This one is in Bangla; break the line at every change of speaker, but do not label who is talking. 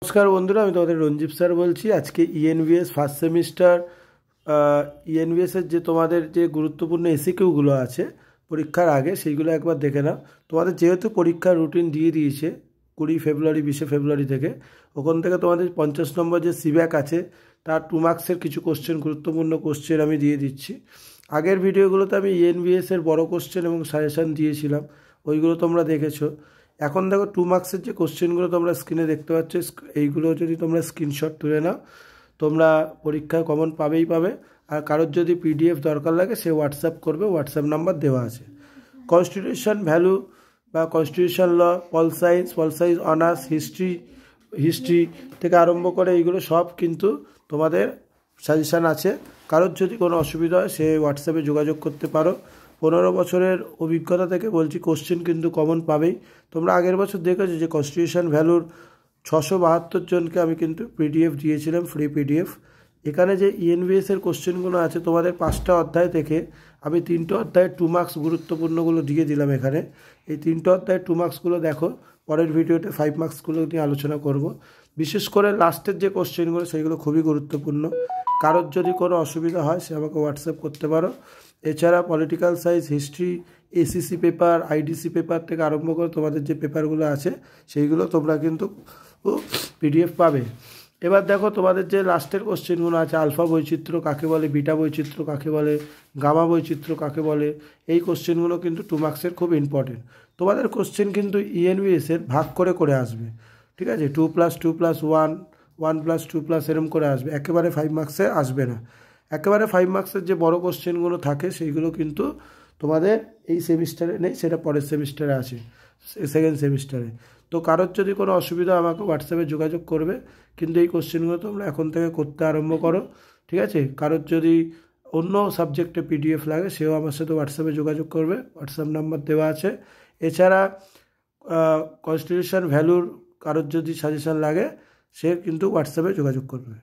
নমস্কার বন্ধুরা, আমি তোমাদের রঞ্জিত স্যার বলছি। আজকে ইএনভিএস ফার্স্ট সেমিস্টার ইএনভিএসের যে তোমাদের যে গুরুত্বপূর্ণ এসিকিউগুলো আছে পরীক্ষার আগে, সেইগুলো একবার দেখে নাও। তোমাদের যেহেতু পরীক্ষার রুটিন দিয়ে দিয়েছে 20 ফেব্রুয়ারি 20 ফেব্রুয়ারি থেকে, ওখান থেকে তোমাদের 50 নম্বর যে সিব্যাক আছে তার 2 মার্কসের কিছু কোশ্চেন, গুরুত্বপূর্ণ কোশ্চেন আমি দিয়ে দিচ্ছি। আগের ভিডিওগুলোতে আমি ইএনভিএসের বড় কোশ্চেন এবং সাজেশান দিয়েছিলাম, ওইগুলো তোমরা দেখেছো। এখন দেখো 2 মার্কসের যে কোশ্চেনগুলো তোমরা স্ক্রিনে দেখতে পাচ্ছ, এইগুলো যদি তোমরা স্ক্রিনশট তুলে নাও, তোমরা পরীক্ষায় কমন পাবেই পাবে। আর কারোর যদি পিডিএফ দরকার লাগে সে হোয়াটসঅ্যাপ করবে, হোয়াটসঅ্যাপ নাম্বার দেওয়া আছে। কনস্টিটিউশন ভ্যালু বা কনস্টিটিউশন ল, পল সায়েন্স অনার্স, হিস্ট্রি থেকে আরম্ভ করে এইগুলো সব কিন্তু তোমাদের সাজেশান আছে। কারোর যদি কোনো অসুবিধা হয় সে হোয়াটসঅ্যাপে যোগাযোগ করতে পারো। 15 বছরের অভিজ্ঞতা থেকে বলছি, কোশ্চেন কিন্তু কমন পাবেই। তোমরা আগের বছর দেখেছো যে কনস্টিটিউশন ভ্যালুর 672 জনকে আমি কিন্তু পিডিএফ দিয়েছিলাম, ফ্রি পিডিএফ। এখানে যে ইএনভিএসের কোশ্চেনগুলো আছে তোমাদের 5টা অধ্যায় থেকে আমি 3টে অধ্যায়ের 2 মার্কস গুরুত্বপূর্ণগুলো দিয়ে দিলাম এখানে। এই 3টে অধ্যায়ের 2 মার্কসগুলো দেখো, পরের ভিডিওতে 5 মার্কসগুলো নিয়ে আলোচনা করব। বিশেষ করে লাস্টের যে কোশ্চেনগুলো সেইগুলো খুবই গুরুত্বপূর্ণ। কারোর যদি কোনো অসুবিধা হয় সে আমাকে হোয়াটসঅ্যাপ করতে পারো। এছাড়া political science, history, ACC paper, IDC paper থেকে আরম্ভ করে তোমাদের যে পেপারগুলো আছে সেইগুলো তোমরা কিন্তু পিডিএফ পাবে। এবার দেখো তোমাদের যে লাস্টের কোশ্চেনগুলো আছে, আলফা বৈচিত্র্য কাকে বলে, বিটা বৈচিত্র্য কাকে বলে, গামা বৈচিত্র্য কাকে বলে, এই কোশ্চেনগুলো কিন্তু 2 মার্কসের খুব ইম্পর্টেন্ট। তোমাদের কোশ্চেন কিন্তু ইএনভিএসের ভাগ করে করে আসবে, ঠিক আছে? 2 + 2 + 1, 1 + 2 এরম করে আসবে, একেবারে 5 মার্কসে আসবে না। একেবারে 5 মার্কসের যে বড় কোশ্চেনগুলো থাকে সেইগুলো কিন্তু তোমাদের এই সেমিস্টারে নেই, সেটা পরের সেমিস্টারে আছে, সেকেন্ড সেমিস্টারে। তো কারোর যদি কোনো অসুবিধা আমাকে হোয়াটসঅ্যাপে যোগাযোগ করবে, কিন্তু এই কোশ্চেনগুলো তোমরা এখন থেকে করতে আরম্ভ করো, ঠিক আছে? কারোর যদি অন্য সাবজেক্টে পিডিএফ লাগে সেও আমার সাথে হোয়াটসঅ্যাপে যোগাযোগ করবে, হোয়াটসঅ্যাপ নাম্বার দেওয়া আছে। এছাড়া কনস্টিটিউশন ভ্যালুর কারোর যদি সাজেশান লাগে সে কিন্তু হোয়াটসঅ্যাপে যোগাযোগ করবে।